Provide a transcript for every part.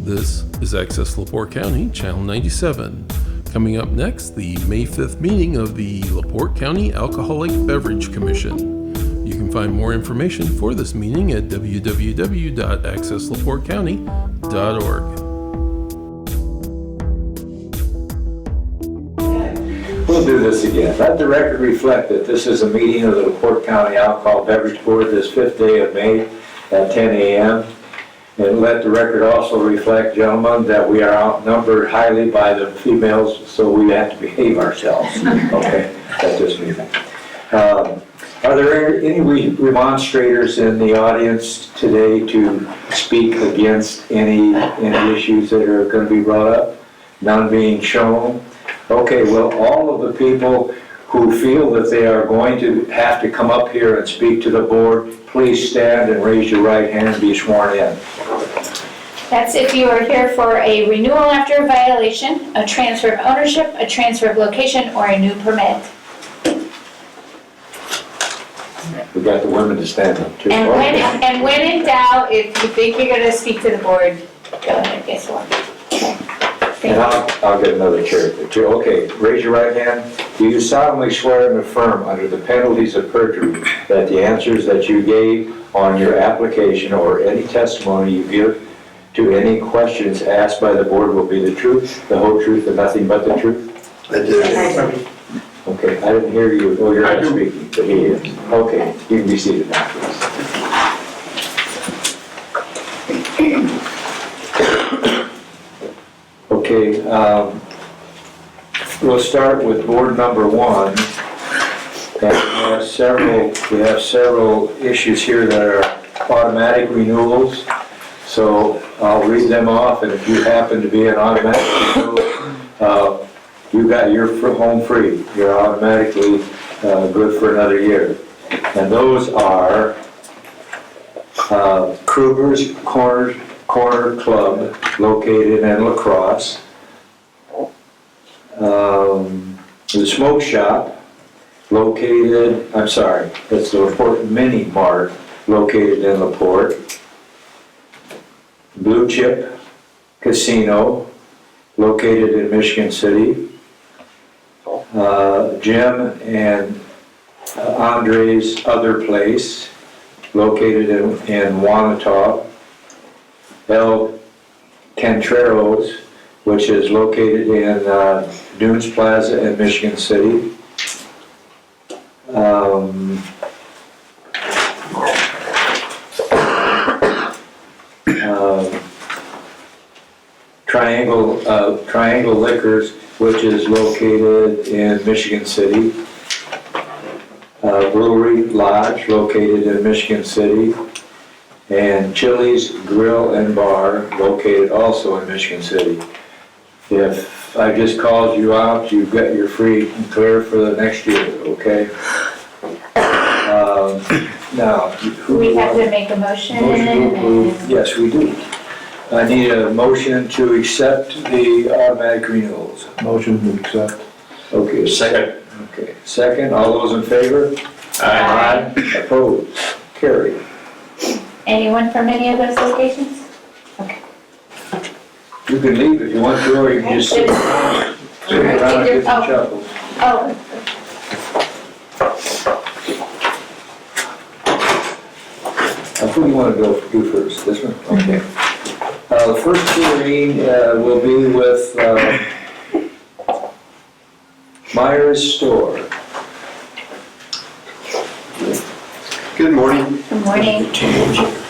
This is Access LaPorte County, Channel 97. Coming up next, the May 5th meeting of the LaPorte County Alcoholic Beverage Commission. You can find more information for this meeting at www.accesslaportecounty.org. We'll do this again. Let the record reflect that this is a meeting of the LaPorte County Alcohol Beverage Board this 5th day of May at 10 a.m. And let the record also reflect, gentlemen, that we are outnumbered highly by the females, so we have to behave ourselves. Okay, that's just me. Are there any remonstrators in the audience today to speak against any issues that are going to be brought up? None being shown? Okay, well, all of the people who feel that they are going to have to come up here and speak to the board, please stand and raise your right hand and be sworn in. That's if you are here for a renewal after a violation, a transfer of ownership, a transfer of location, or a new permit. We got the women to stand up too. And when in doubt, if you think you're going to speak to the board, go ahead, guess what? Okay. And I'll get another chair too. Okay, raise your right hand. Do you solemnly swear and affirm under the penalties of perjury that the answers that you gave on your application or any testimony you give to any questions asked by the board will be the truth, the whole truth, and nothing but the truth? I do. Okay, I didn't hear you. Oh, you're not speaking, but he is. Okay, you can be seated now, please. Okay, we'll start with board number 1. And we have several issues here that are automatic renewals. So I'll read them off, and if you happen to be an automatic renewal, you got your home free. You're automatically good for another year. And those are Kruger's Corner Club, located in La Crosse. The Smoke Shop, located, that's the LaPorte Mini Mart, located in LaPorte. Blue Chip Casino, located in Michigan City. Jim and Andre's Other Place, located in Wanata. El Cantreros, which is located in Dunes Plaza in Michigan City. Triangle Liquors, which is located in Michigan City. Brewery Lodge, located in Michigan City. And Chili's Grill and Bar, located also in Michigan City. If I just called you out, you've got your free and clear for the next year, okay? Now, We have to make a motion. Yes, we do. I need a motion to accept the automatic renewals. Motion to accept. Okay, second. Okay, second. All those in favor? Aye. Opposed? Carried. Anyone from any of those locations? Okay. You can leave if you want to, or you can just sit around and get some chuckles. Oh. Who do you want to do first? This one? Okay. The first hearing will be with Myers Store. Good morning. Good morning.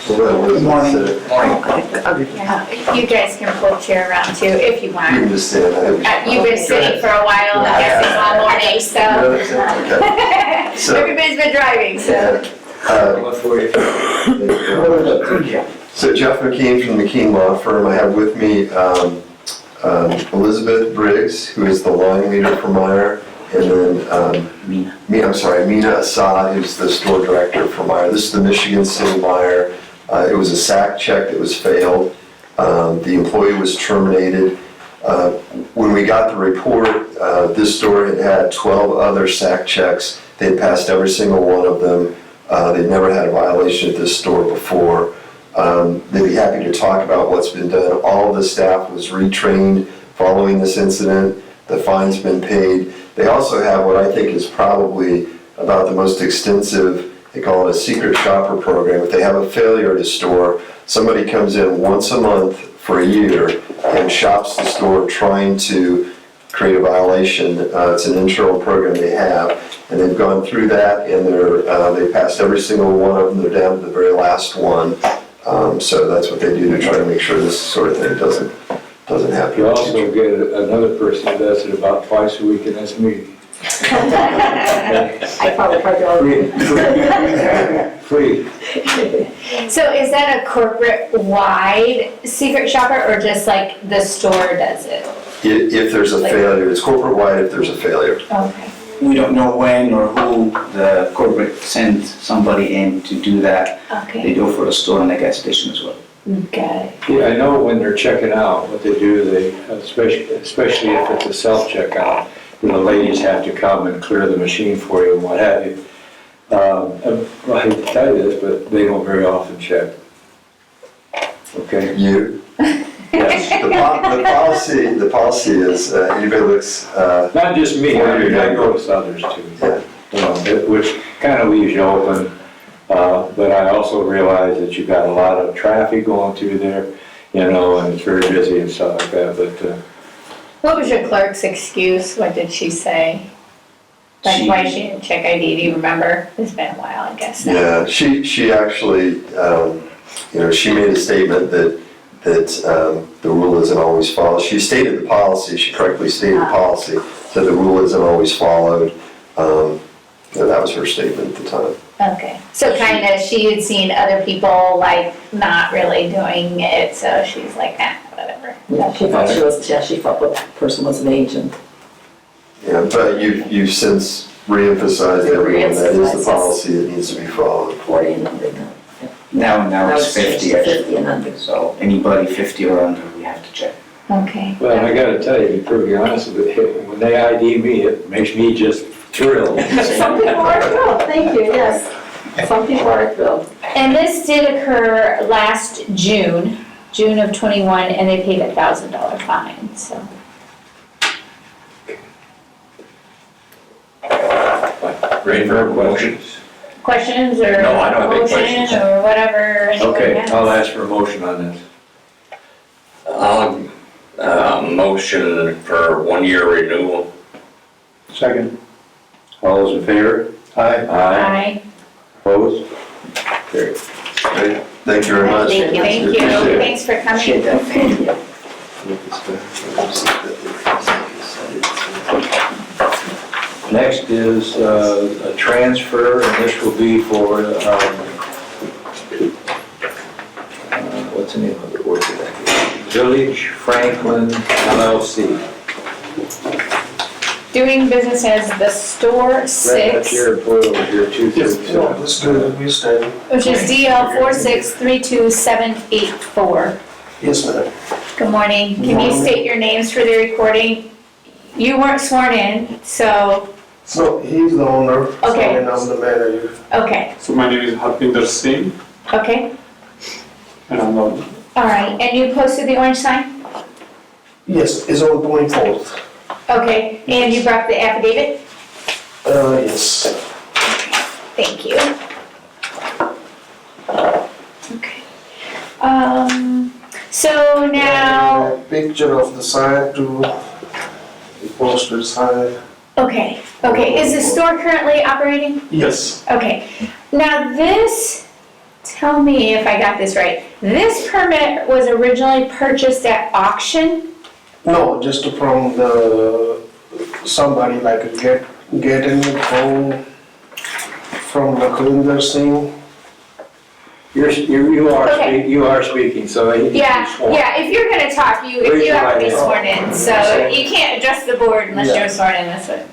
Good morning. You guys can pull a chair around too, if you You want. can just stand. You've been sitting for a while, I'm guessing, all morning, so. Everybody's been driving, so. What for you? So Jeff McKean from the McKean Law Firm. I have with me Elizabeth Briggs, who is the line leader for Meyer, and then Mina Assad, who's the store director for Meyer. This is the Michigan City Meyer. It was a SAC check that was failed. The employee was terminated. When we got the report, this store had had 12 other SAC checks. They had passed every single one of them. They'd never had a violation at this store before. They'd be happy to talk about what's been done. All of the staff was retrained following this incident. The fine's been paid. They also have what I think is probably about the most extensive, they call it a secret shopper program. If they have a failure at a store, somebody comes in once a month for a year and shops the store trying to create a violation. It's an internal program they have, and they've gone through that, and they passed every single one of them. They're down to the very last one. So that's what they do to try to make sure this sort of thing doesn't happen. You also get another person who does it about twice a week in this meeting. I probably Free. So is that a corporate-wide secret shopper, or just like the store does it? If there's a failure, it's corporate-wide if there's a failure. Okay. We don't know when or who the corporate sends somebody in to do that. They Okay, do it for the store and the gas station as well. got it. Yeah, I know when they're checking out, what they do, especially if it's a self-checkout, the ladies have to come and clear the machine for you and what have you. I hate to tell you this, but they don't very often check. Okay? Yes, the policy is, anybody looks, Not just me, I notice others too. yeah. You know, which kind of leaves you open, but I also realize that you've got a lot of traffic going through there, you know, and it's very busy and stuff like that, but, What was your clerk's excuse? What did she say? Like why she didn't check ID, do you remember? It's been a while, I guess now. Yeah, she actually, she made a statement that the rule isn't always followed. She stated the policy, she correctly stated the policy, that the rule isn't always followed. That was her statement at the time. Okay, so kind of, she had seen other people like not really doing it, so she's like, whatever. Yeah, she thought the person was an agent. Yeah, but you've since re-emphasized Yeah, everyone, that is re-emphasized, the policy that needs to be followed. 40 and under now. Now it's 50 to actually. 50 and under. So anybody 50 or under, we have to check. Okay. well, I gotta tell you, to be perfectly honest with you, when they ID me, it makes me just thrilled. Some people are thrilled, thank you, yes. Some people are thrilled. And this did occur last June of '21, and they paid a $1,000 fine, so. Ready for motions? Questions or No, I don't have any motion questions. or whatever anyone Okay, has? I'll ask for a motion on this. I'll motion for 1-year renewal. Second. All those in favor? Aye. Aye. Opposed? Carried. Great. Thank you very much. Thank you, Appreciate it. thanks for Appreciate coming. that. Thank you. Next is a transfer, and this will be for, what's the name of the board today? Village Franklin LLC. Doing business as the Store Right up 6, here, put over here, 237. Let's do it, we stand. which is DL 4632784. Yes, ma'am. Good morning. Can you state your names for the recording? You weren't sworn in, so, So he's the owner, Okay. and I'm the manager. okay, So my name is Harpinder Singh okay. and I'm the All right, and you posted the orange sign? Yes, it's on 24th. Okay, and you brought the affidavit? Yes. Thank you. Okay. So now, And a picture of the sign too, the posted sign. okay, is the store currently operating? Yes. Okay, now this, tell me if I got this right. This permit was originally purchased at auction? No, just from somebody like getting it from Harpinder Singh. You Okay. are speaking, so you can Yeah, be sworn. yeah, if you're gonna talk, you Raise your have to be right hand. sworn in, so you can't address the board unless Yeah. you're sworn in, that's it.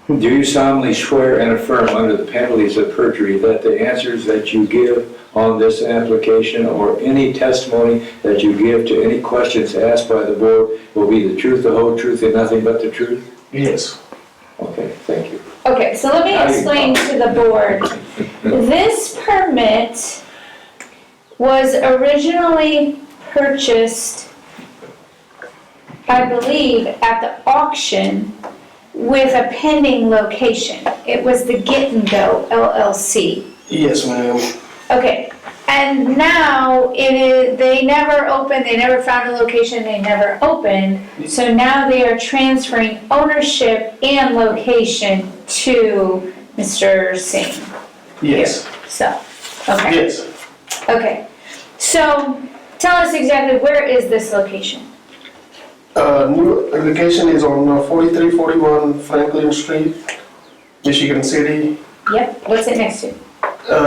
Do you solemnly swear and affirm under the penalties of perjury that the answers that you give on this application or any testimony that you give to any questions asked by the board will be the truth, the whole truth, and nothing but the truth? Yes. Okay, thank you. Okay, so let me explain to the board This permit was originally purchased, I believe, at the auction with a pending location. It was the Get and Go LLC. Yes, ma'am. Okay, and now they never opened, they never found a location, they never opened. So now they are transferring ownership and location to Mr. Singh. Yes. So, okay. Yes. Okay, so tell us exactly, where is this location? New location is on 4341 Franklin Street, Michigan City, Yep, what's it next to?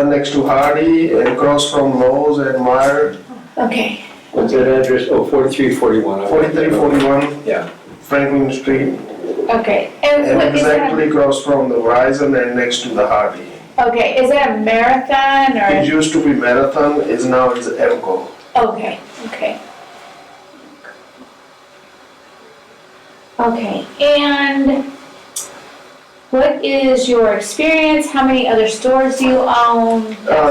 next to Hardy and across from Lowe's and Meyer. Okay, What's that address? Oh, 4341. 4341 Yeah. Franklin Street, okay. And and what is that? exactly across from the Verizon and next to the Hardy. Okay, is that a marathon It or? used to be Marathon, is now it's Emco. Okay, okay. Okay, and what is your experience? How many other stores do you own?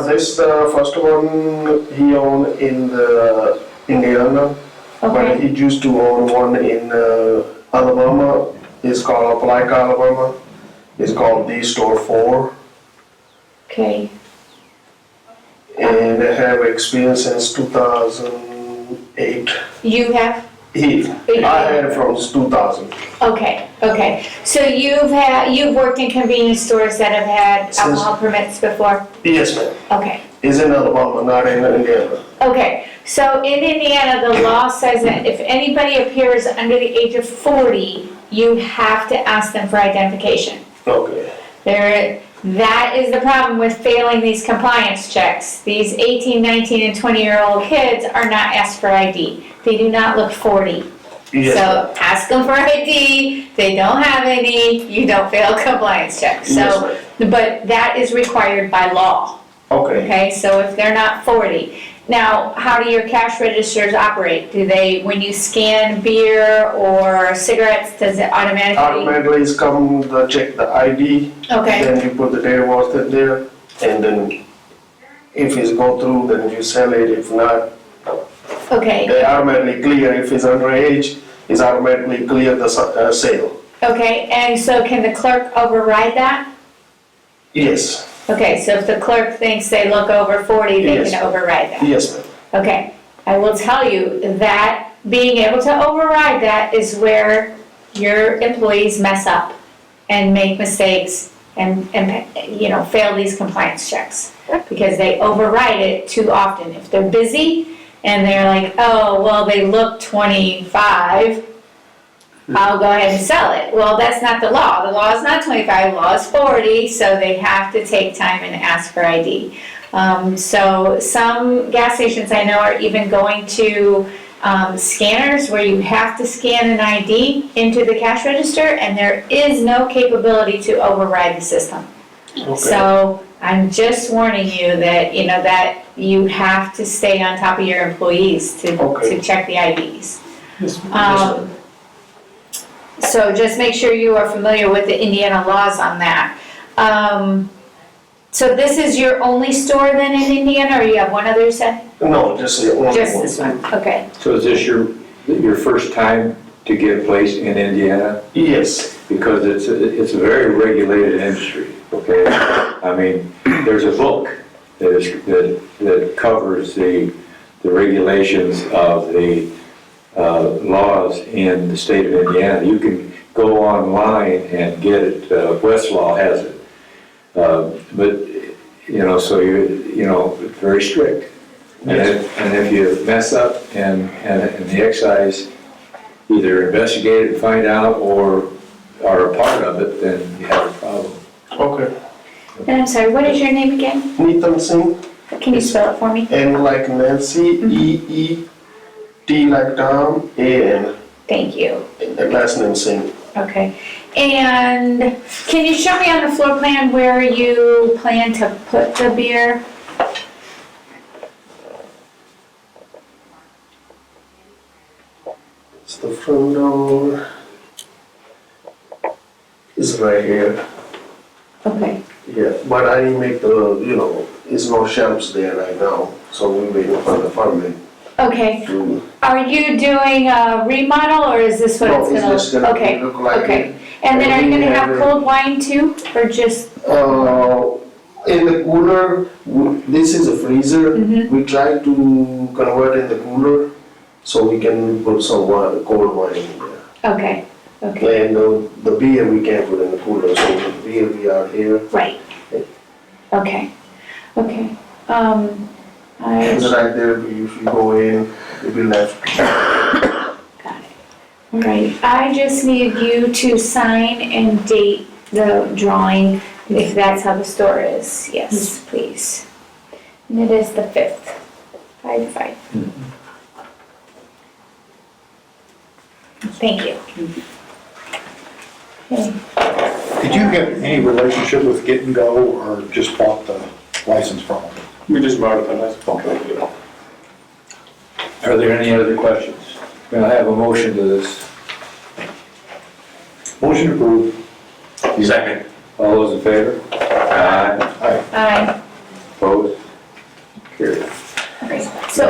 This the first one he owned in the Indiana, but Okay, he used to own one in Alabama. It's called Opelika, Alabama. It's called D Store 4, okay, and I have experience since 2008. you have? I had it from 2000. Okay, okay. So you've worked in convenience stores that have had alcohol permits before? Yes, ma'am. Okay. It's in Alabama, not in Indiana. Okay, so in Indiana, the law says that if anybody appears under the age of 40, you have to ask them for identification. Okay. That is the problem with failing these compliance checks. These 18, 19, and 20-year-old kids are not asked for ID. They do not look 40. Yes, So ask them for ID, they don't have any, you don't fail compliance checks. Yes, So, but that is required by law, okay. okay? So if they're not 40. Now, how do your cash registers operate? Do they, when you scan beer or cigarettes, does it automatically? Automatically it's come to check the ID. Okay, Then you put the date of birth in there, and then if it's go through, then you sell it. If not, okay, they automatically clear. If it's underage, it's automatically clear the sale. okay. And so can the clerk override that? Yes, Okay, so if the clerk thinks they look over 40, they Yes. can override that? yes, ma'am. Okay, I will tell you that being able to override that is where your employees mess up and make mistakes and fail these compliance checks. Because they override it too often. If they're busy and they're like, oh, well, they look 25, I'll go ahead and sell it. Well, that's not the law. The law is not 25, the law is 40, so they have to take time and ask for ID. So some gas stations I know are even going to scanners where you have to scan an ID into the cash register, and there is no capability to override the system. So I'm just warning you that, that you have to stay on top of your employees to check the IDs. So just make sure you are familiar with the Indiana laws on that. So this is your only store then in Indiana, or you have one other you said? No, just the only Just one. this one, okay. So is this your first time to get a place in Indiana? Yes, Because it's a very regulated industry, okay? I mean, there's a book that covers the regulations of the laws in the state of Indiana. You can go online and get it, Westlaw has it. But, so it's very strict. And if you mess up and the excise either investigate it and find out or are a part of it, then you have a problem. okay. And I'm sorry, what is your name again? Neetam Singh, Can you spell it for me? N like Nancy, E-E, T like Tom, A-N. Thank you. And last name Singh. Okay. And can you show me on the floor plan where you plan to put the beer? It's the front door. Is right here. Okay. Yeah, but I didn't make it's no shelves there right now, so we're waiting for the permit. Okay, are you doing a remodel or is this what No, it's it's gonna? just gonna Okay, look like okay. And then are you gonna have cold wine too, or just? In the cooler, this is a freezer. Mhm. We try to convert in the cooler so we can put some wine, cold wine in there. Okay, okay, And the beer we can't put in the cooler, so the beer we are here. right. Okay, okay. And I right there, if you go in, it'll be left. got it. Right, I just need you to sign and date the drawing, if that's how the store is. Yes, please. And it is the 5th, 5/5. Thank you. Okay. Did you have any relationship with Get and Go or just bought the license from them? We just bought the license. Are there any other questions? May I have a motion to this? Motion approved. Second. All those in favor? Aye. Aye. Opposed? Carried. Okay, so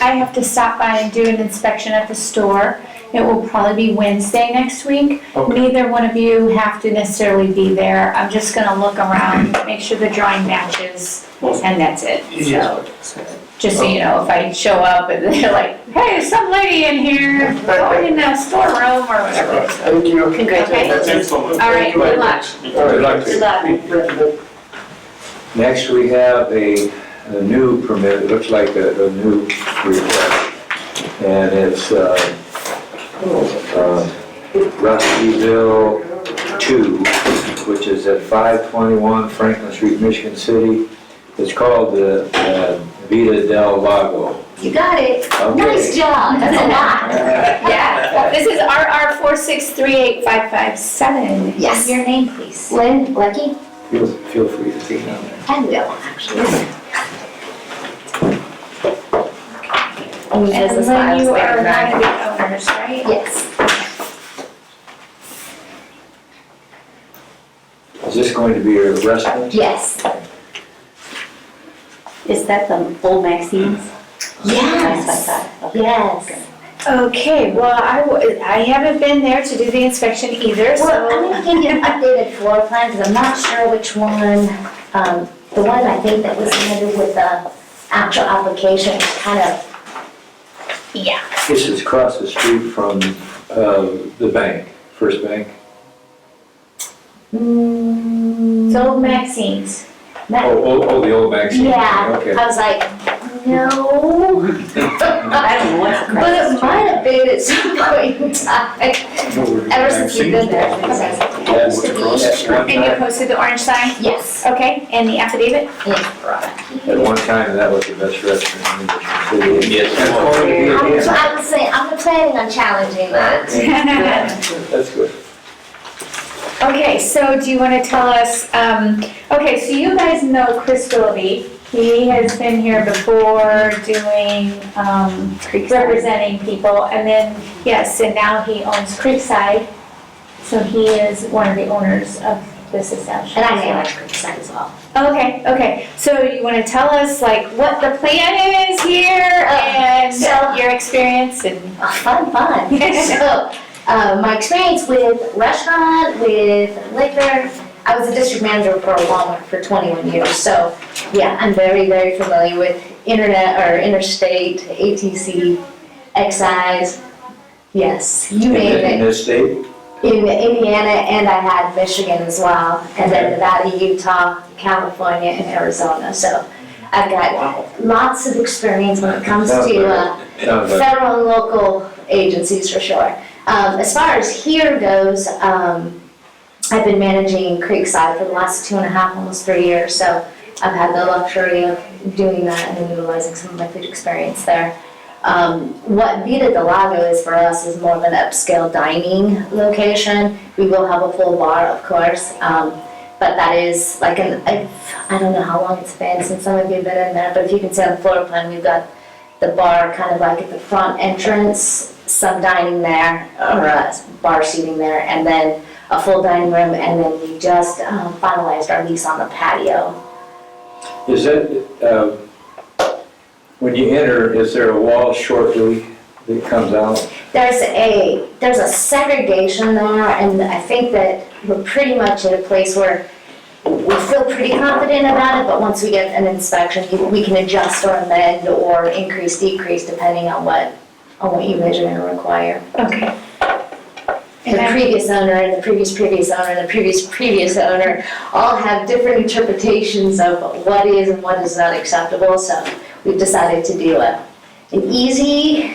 I have to stop by and do an inspection at the store. It will probably be Wednesday next week. Okay. Neither one of you have to necessarily be there. I'm just gonna look around, make sure the drawing matches, and that's it. So, just so you know, if I show up and they're like, hey, there's some lady in here, going in the storeroom or whatever. Thank you. Congratulations. Thanks so much. All right, good luck. Good luck to you. Good luck. Next, we have a new permit, it looks like a new request. And it's Rustyville 2, which is at 521 Franklin Street, Michigan City. It's called the Vida del Lago. You got it. Okay. Nice job. That's a lot. Yeah, this is RR 4638557. Yes. Your name, please. Lynn, Lucky? Feel free to take it on there. I will, actually. And then you are one of the owners, right? Yes. Is this going to be a restaurant? Yes. Is that the old Maxine's? Yes. Like that? Okay. Yes. Okay, well, I haven't been there to do the inspection either, Well, I'm so. gonna give you an updated floor plan, because I'm not sure which one, the one I think that was submitted with the actual application, kind of, Yeah. This is across the street from the bank, First Bank. It's old Maxine's. Oh, the old Maxine. yeah, Okay. I was like, no. I don't know what's But it might have been at some point in time, ever since you've been there. Yes. And you posted the orange sign? Yes. Okay, and the affidavit? Yes. At one time, that was the best restaurant in the city. Yes. I would say, I'm planning on challenging that. That's good. Okay, so do you want to tell us, okay, so you guys know Chris Willoughby. He has been here before doing, representing people, and then, yes, and now he owns Creekside. So he is one of the owners of this establishment. And I manage Creekside as well. Okay, so you want to tell us like what the plan is here and so- your experience and. Fun. So, my experience with restaurant, with liquor, I was a district manager for Walmart for 21 years. So, yeah, I'm very, very familiar with internet or interstate, ATC, excise. Yes, you name In it. this state? In Indiana, and I had Michigan as well, and then Nevada, Utah, California, and Arizona. So I've got lots of experience when it comes to federal and local agencies for sure. As far as here goes, I've been managing Creekside for the last 2.5, almost 3 years. So I've had the luxury of doing that and utilizing some of my food experience there. What Vida del Lago is for us is more of an upscale dining location. We will have a full bar, of course, but that is like I don't know how long it's been since some of you have been in there, but if you can see on the floor plan, we've got the bar kind of like at the front entrance, some dining there, or bar seating there, and then a full dining room, and then we just finalized our lease on the patio. Is it, when you enter, is there a wall shortly that comes out? There's a segregation there, and I think that we're pretty much at a place where we feel pretty confident about it, but once we get an inspection, we can adjust or amend or increase, decrease, depending on what you guys are gonna require. Okay. The previous owner and the previous owner and the previous owner all have different interpretations of what is and what is not acceptable, so we've decided to do an easy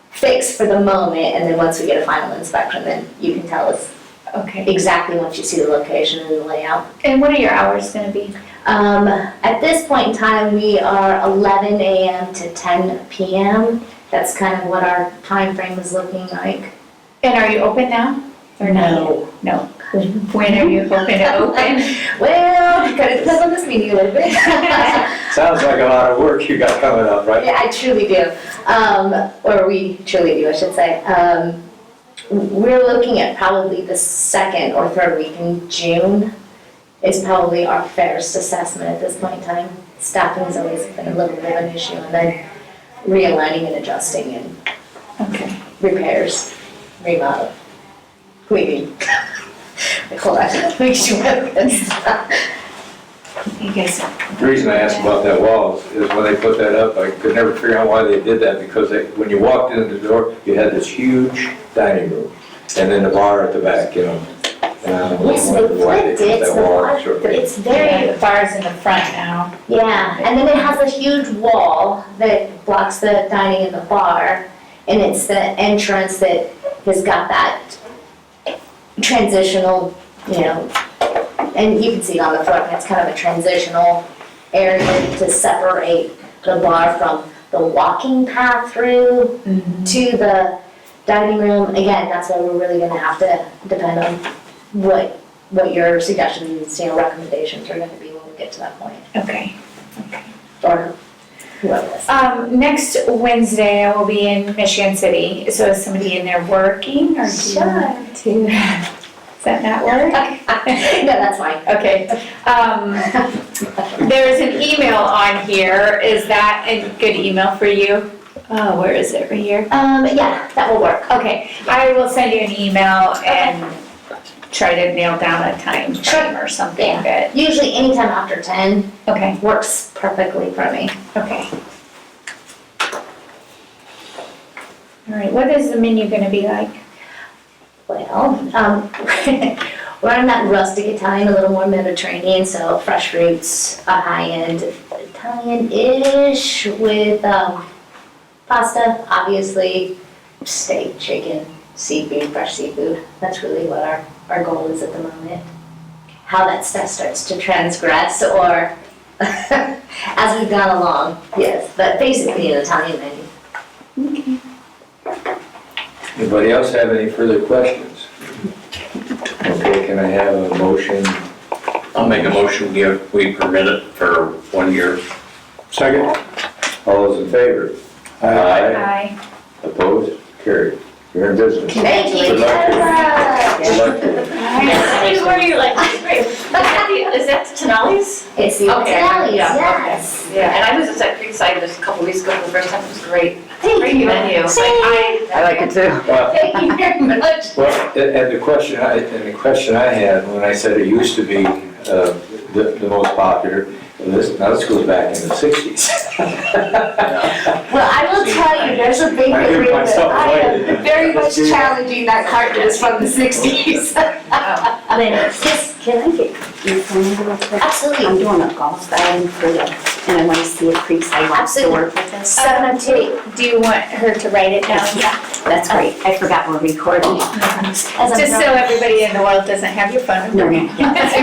fix for the moment, and then once we get a final inspection, then you can tell us Okay. exactly once you see the location and the layout. And what are your hours gonna be? At this point in time, we are 11 a.m. to 10 p.m. That's kind of what our time frame is looking like. And are you open now? Or not yet? No. When are you hoping to open? Well, it depends on this meeting a little bit. Sounds like a lot of work you got coming up, right? Yeah, I truly do. Or we truly do, I should say. We're looking at probably the second or third week in June is probably our fairest assessment at this point in time. Staffing has always been a little bit of an issue, and then realigning and adjusting and Okay. repairs, remodel, cleaning. Hold on, make sure this. You guys, The reason I asked about that wall is when they put that up, I could never figure out why they did that, because when you walked in the door, you had this huge dining room, and then the bar at the back, you know. And I Yes, they wondered why flipped put it, that so the wall bar, up short. it's yeah, very, the bar's in the front now. yeah, and then it has a huge wall that blocks the dining and the bar, and it's the entrance that has got that transitional, you know, and you can see it on the floor, it's kind of a transitional area to separate the bar from the walking path through to the dining room. Again, that's why we're really gonna have to depend on what your suggestions, you know, recommendations are gonna be when we get to that point, Okay. or whoever it is. Next Wednesday, I will be in Michigan City. So is somebody in there working or do you want to? Does that not work? No, that's fine. Okay. There's an email on here. Is that a good email for you? Oh, where is it? Right here? Yeah, that will work. Okay. I will send you an email and try to nail down a time frame or something good. Usually anytime after 10 Okay. works perfectly for me. Okay. All right. What is the menu going to be like? Well, we're on that rustic Italian, a little more Mediterranean, so fresh fruits, a high-end Italian-ish with pasta, obviously, steak, chicken, seafood, fresh seafood. That's really what our goal is at the moment. How that stuff starts to transgress or as we've gone along, yes, but basically an Italian menu. Okay. Anybody else have any further questions? Okay, can I have a motion? I'll make a motion, we permit it for 1 year. Second? All those in favor? Bye. Opposed? Carried. You're in business. Thank you. Good luck to you. Good luck to you. Where are you like, great. Is that Tenali's? It's the Okay, Italians, yeah, yes. Yeah, and I was just at Creekside just a couple weeks ago for the first time, it was great. Thank Great you. menu. Like, I like it too. Well, Thank you very much. well, and the question I had when I said it used to be the most popular, now this goes back in the 60s. Well, I will tell you, there's a big I give agreement. myself I away. am very much challenging that cart that is from the 60s. I mean, just, can I get your phone number real quick? I'm Absolutely. doing a golf outing for the, and I want to see if Creekside wants to Absolutely. work with us. 702. Do you want her to write it down? Yeah, that's great. I forgot we're recording. As I'm Just so everybody in the world doesn't have your phone No, number. because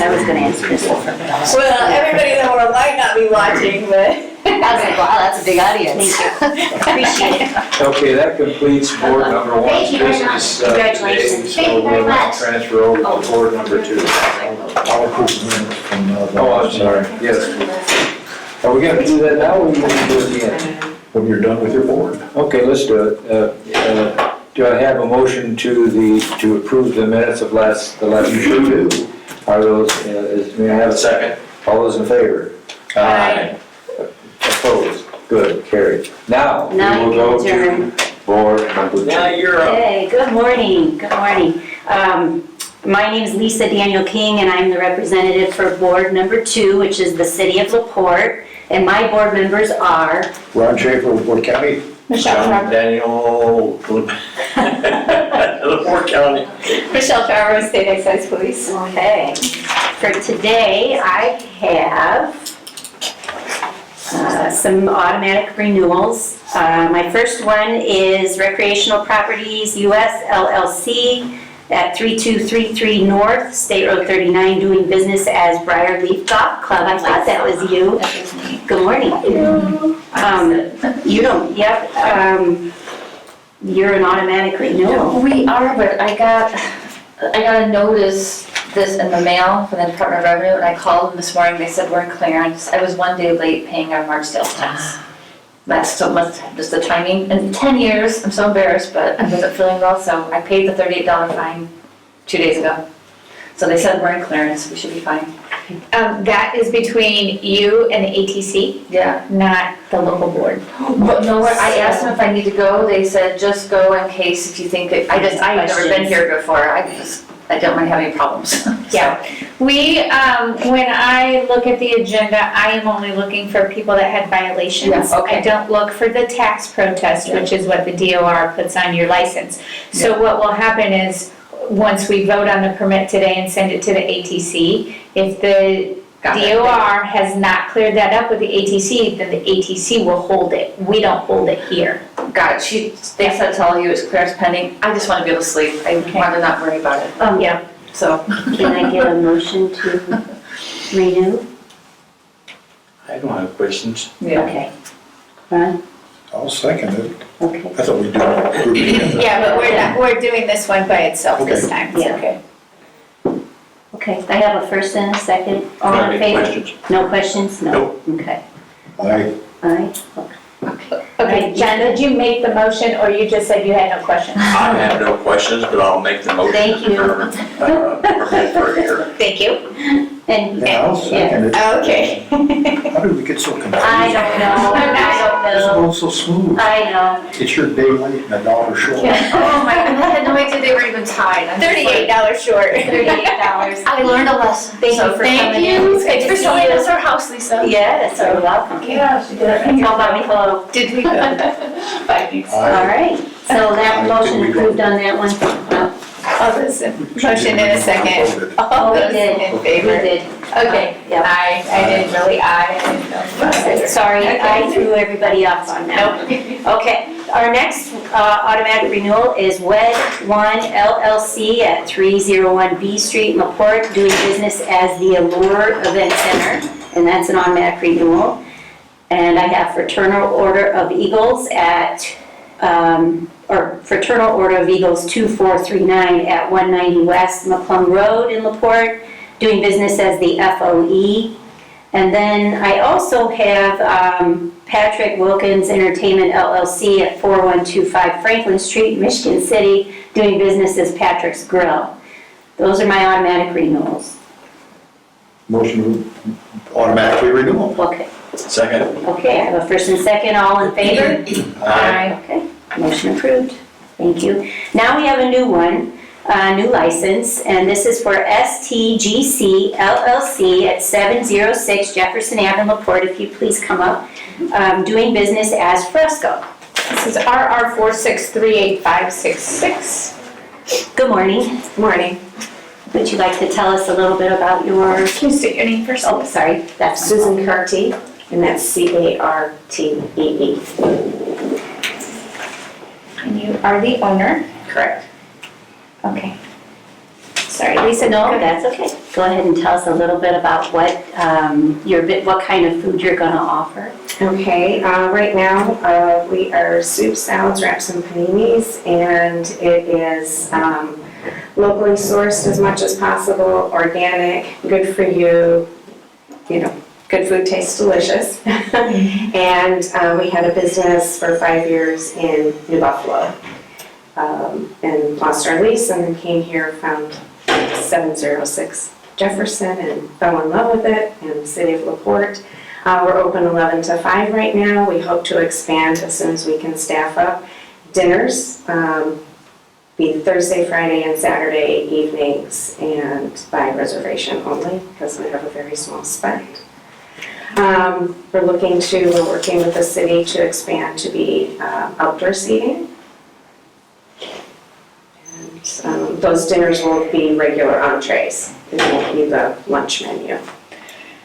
I was gonna ask Christopher, but I was. Well, everybody in the world might not be watching, but. I was like, wow, that's a big audience. Thank you. Appreciate it. Okay, that completes board number one. Thank you very much. Business, today, Congratulations. Thank you So very we'll now much. transfer over to board number two. I'll approve the minutes from the. Oh, I'm sorry, yes. Are we gonna do that now or are we gonna do it at the end? When you're done with your board. Okay, let's do it. Do I have a motion to approve the minutes of the last meeting? Are those, may I have a second? All those in favor? Aye. Opposed? Good, carried. Now, Now we you will can go adjourn. to board number 2. Now you're up. Hey, good morning, good morning. My name is Lisa Daniel King, and I'm the representative for board number 2, which is the city of LaPorte. And my board members are, Ron Schaefer, LaPorte County. Michelle John Trevor. Daniel, LaPorte County. Michelle Trevor, State Excise Police. okay. For today, I have some automatic renewals. My first one is Recreational Properties US LLC at 3233 North, State Road 39, doing business as Briarleaf Golf Club. I thought that was you. That was me. Good morning. You don't, yep, you're an automatic renewal. We are, but I got a notice this in the mail from the Department of Revenue, and I called them this morning, they said we're in clearance. I was 1 day late paying our March sales tax. That's so much, just the timing, in 10 years, I'm so embarrassed, but I wasn't feeling well, so I paid the $38 fine 2 days ago. So they said we're in clearance, we should be fine. That is between you and the ATC, Yeah. not the local board. But no, I asked them if I need to go, they said just go in case if you think that, I've never been Questions. here before, I don't want to have any problems. Yeah, we, when I look at the agenda, I am only looking for people that had violations. Yeah, okay. I don't look for the tax protest, which is what the DOR puts on your license. So what will happen is, once we vote on the permit today and send it to the ATC, if the Got it. DOR has not cleared that up with the ATC, then the ATC will hold it. We don't hold it here. Got it, they said tell you it's clearance pending, I just want to be able to sleep, I want to not worry about it, Yeah. so. Can I get a motion to renew? I don't have questions. Okay. Ron? I'll second it. Okay. I thought we'd do it group together. Yeah, but we're doing this one by itself this Okay. time. Yeah. Okay. Okay, I have a first and a second. All in Any favor? questions? No questions? No. Nope. Okay. Aye. Aye. Okay, John, did you make the motion or you just said you had no questions? I have no questions, but I'll make the motion. Thank you. for, permit for a year. Thank you. And, Yeah, I'll second it. Okay. How did we get so confused? I don't know, It's I don't know. going so smooth. I know. It's your day late and a dollar short. Oh my, I had no idea they were even tied. I'm just like, $38 short. $38. I learned a lesson. Thank you for coming in. Thanks for showing us our house, Lisa. Yes, you're welcome. Yeah, she did it. Tell Bobby hello. Did we? Bye, thanks. All right, so that motion approved on that one? All those, motion in a second. Oh, All we those did. in We favor? did. Okay, Yep. I didn't really, I didn't know. Sorry, Okay. I threw everybody off on that. Nope. Okay, our next automatic renewal is Wed One LLC at 301 B Street, in LaPorte, doing business as the Allure Event Center, and that's an automatic renewal. And I have Fraternal Order of Eagles at, Fraternal Order of Eagles 2439 at 190 West McClung Road in LaPorte, doing business as the FOE. And then I also have Patrick Wilkins Entertainment LLC at 4125 Franklin Street, Michigan City, doing business as Patrick's Grill. Those are my automatic renewals. Motion to automatically renewal. Okay, Second. okay, I have a first and second, all in favor? Aye. Okay, motion approved. Thank you. Now we have a new one, a new license, and this is for STGC LLC at 706 Jefferson Avenue, LaPorte. If you please come up, doing business as Fresco. This is RR 4638566. Good morning. Morning. Would you like to tell us a little bit about your, Can you state your name first? oh, sorry, that's Susan Carty, and that's CARTEE. And you are the owner? Correct. Okay. Sorry, Lisa, No, no, that's okay. Go ahead and tell us a little bit about what what kind of food you're gonna offer. Okay, right now, we are soup, salads, wraps, and paninis, and it is locally sourced as much as possible, organic, good for you, good food tastes delicious. And we had a business for 5 years in New Buffalo. and lost our lease, and then came here, found 706 Jefferson, and fell in love with it, in the city of LaPorte. We're open 11 to 5 right now. We hope to expand as soon as we can staff up. Dinners, be Thursday, Friday, and Saturday evenings, and by reservation only, because we have a very small spot. We're working with the city to expand to be outdoor seating. And those dinners will be regular entrees. It won't be the lunch menu.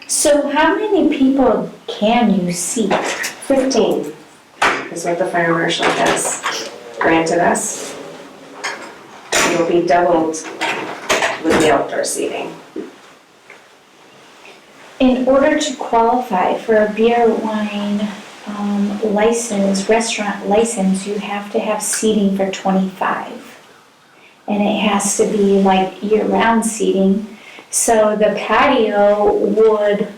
So how many people can you seat? 15 is what the fire marshal has granted us. It will be doubled with the outdoor seating. In order to qualify for a beer, wine license, restaurant license, you have to have seating for 25. And it has to be like year-round seating. So the patio would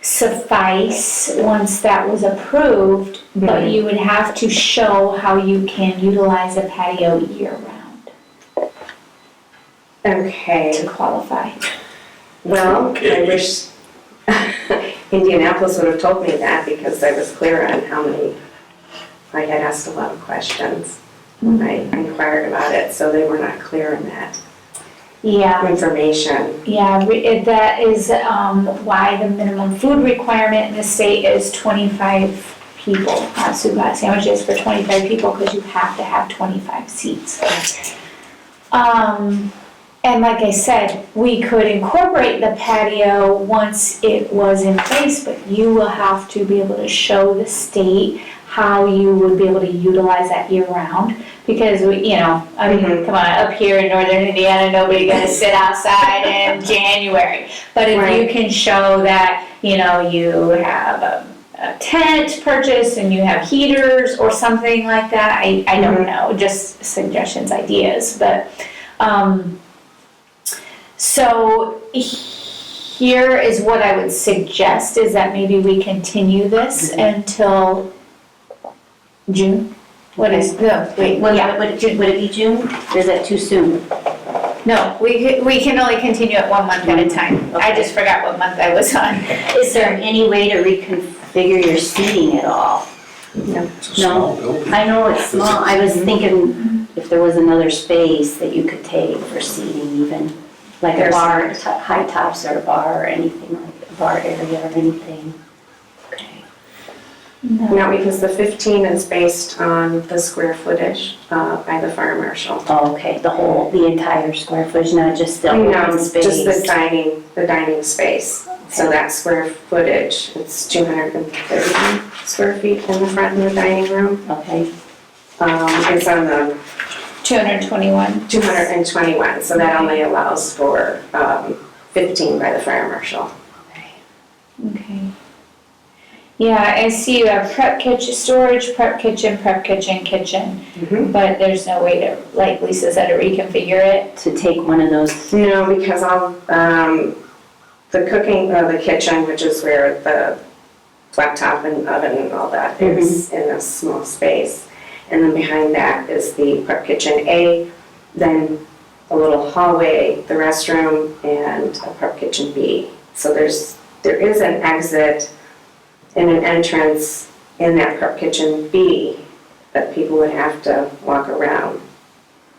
suffice once that was approved, but you would have to show how you can utilize a patio year-round Okay. to qualify. Well, I wish Indianapolis would have told me that, because I was clear on how many, I had asked a lot of questions when I inquired about it, so they were not clear on that Yeah. information. Yeah, that is why the minimum food requirement in the state is 25 people. So you got sandwiches for 25 people because you have to have 25 seats. And like I said, we could incorporate the patio once it was in place, but you will have to be able to show the state how you would be able to utilize that year-round. Because, I mean, come on, up here in northern Indiana, nobody's gonna sit outside in January. But if you can show that, you have a tent purchased and you have heaters or something like that, I don't know, just suggestions, ideas. But, so here is what I would suggest, is that maybe we continue this until June. What is, no, wait, Would yeah. it be June, or is that too soon? No, we can only continue it 1 month at a time. I just forgot what month I was on. Is there any way to reconfigure your seating at all? No. I know it's small, I was thinking if there was another space that you could take for seating even, like a bar, high tops or a bar or anything, like a bar area or anything. No, because the 15 is based on the square footage by the fire marshal. Oh, okay, the entire square footage, not just the open space? Just the dining space. So that square footage, it's 230 square feet in the front of the dining room. Okay. It's on the 221. 221, so that only allows for 15 by the fire marshal. Okay. Yeah, I see you have prep kitchen, storage, prep kitchen, kitchen. But there's no way to, like Lisa said, to reconfigure it? To take one of those? No, because the kitchen, which is where the laptop and oven and all that is in a small space. And then behind that is the prep kitchen A, then a little hallway, the restroom, and a prep kitchen B. So there is an exit and an entrance in that prep kitchen B, but people would have to walk around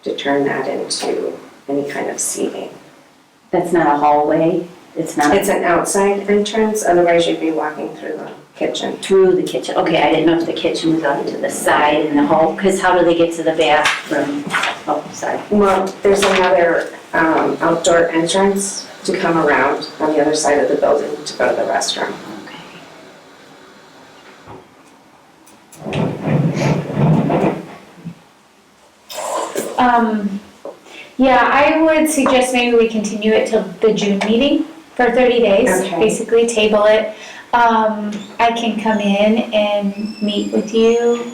to turn that into any kind of seating. That's not a hallway? It's not? It's an outside entrance, otherwise you'd be walking through the kitchen. Through the kitchen, okay, I didn't know if the kitchen was out to the side in the hall, because how do they get to the bathroom? Oh, sorry. Well, there's another outdoor entrance to come around on the other side of the building to go to the restroom. Yeah, I would suggest maybe we continue it till the June meeting for 30 days. Okay. Basically table it. I can come in and meet with you,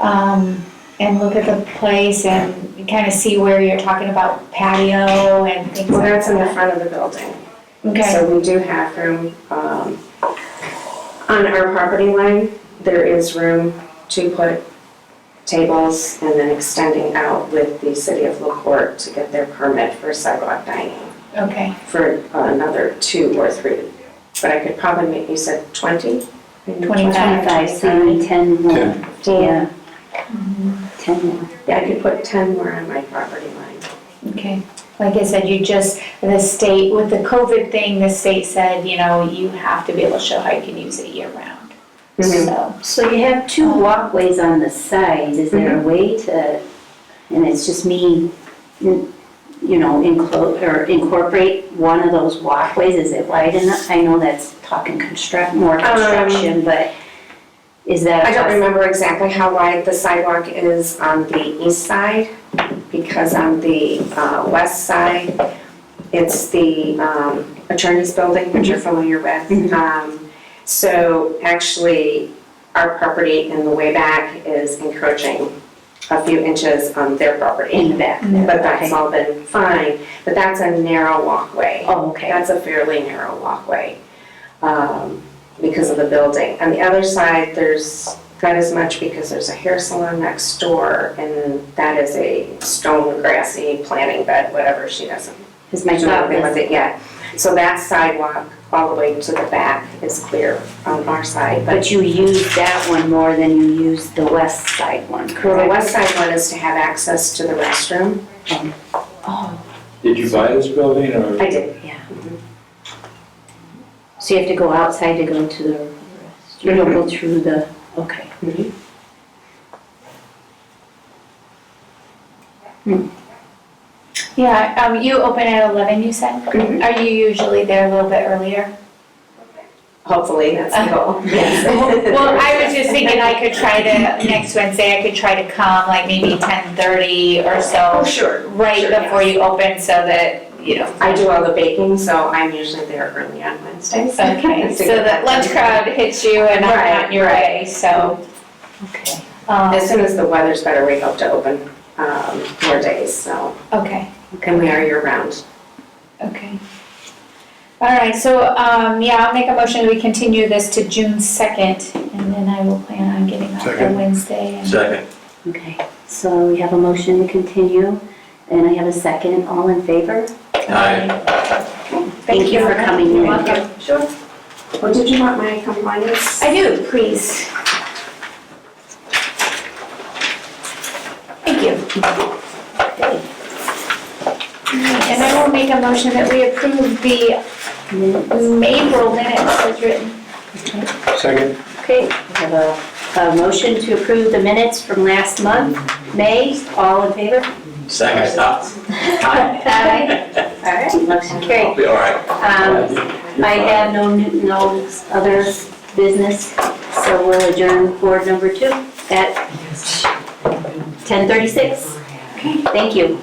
and look at the place and kind of see where you're talking about patio and things Well, like that. that's in the front of the building. Okay. So we do have room, on our property line, there is room to put tables and then extending out with the city of LaPorte to get their permit for sidewalk dining Okay. for another 2 or 3. But I could probably make, you said 20? 25, so you need 10 more. 10. Yeah. 10 more. Yeah, I could put 10 more on my property line. Okay. Like I said, the state, with the COVID thing, the state said, you know, you have to be able to show how you can use it year round. So you have 2 walkways on the side, is there a way to, and it's just me, you know, incorporate one of those walkways, is it wide enough? I know that's talking more construction, but is that? I don't remember exactly how wide the sidewalk is on the east side, because on the west side, it's the attorney's building, which you're familiar with. So actually, our property in the way back is encroaching a few inches on their property. In the back. But that's all been fine, but that's a narrow walkway. Oh, okay. That's a fairly narrow walkway because of the building. On the other side, there's not as much because there's a hair salon next door, and that is a stone grassy planting bed, whatever, she doesn't Is my do job anything with it yet. So that sidewalk all the way to the back is clear on our side. But you use that one more than you use the west side one, correct? Well, the west side one is to have access to the restroom. Oh, Did you buy this building or? I did. yeah. So you have to go outside to go to the, you don't go through the, okay. Yeah, you open at 11, you said? Are you usually there a little bit earlier? Hopefully, that's the goal. Well, I was just thinking I could try to, next Wednesday, I could try to come like maybe 10:30 or so. Oh, sure. Right Sure, before yes. you open so that, you know. I do all the baking, so I'm usually there early on Wednesdays. Okay, so that lunch crowd hits you and I'm on your way, so. Okay. As soon as the weather's better, we hope to open more days, so. Okay, And we are year-round. okay. All right, so, yeah, I'll make a motion, we continue this to June 2nd, and then I will plan on getting out there Second. Wednesday. and- Second. Okay, so we have a motion to continue, and I have a second, all in favor? Aye. Thank you for coming in. You're welcome. Sure. Well, did you want my compliance? I do, please. Thank you. And I will make a motion that we approve the April minutes as written. Second. Okay, we have a motion to approve the minutes from last month, May, all in favor? Second. Aye. All right, motion I'll carried. be all right. I have no other business, so we'll adjourn board number 2 at 10:36. Okay, thank you.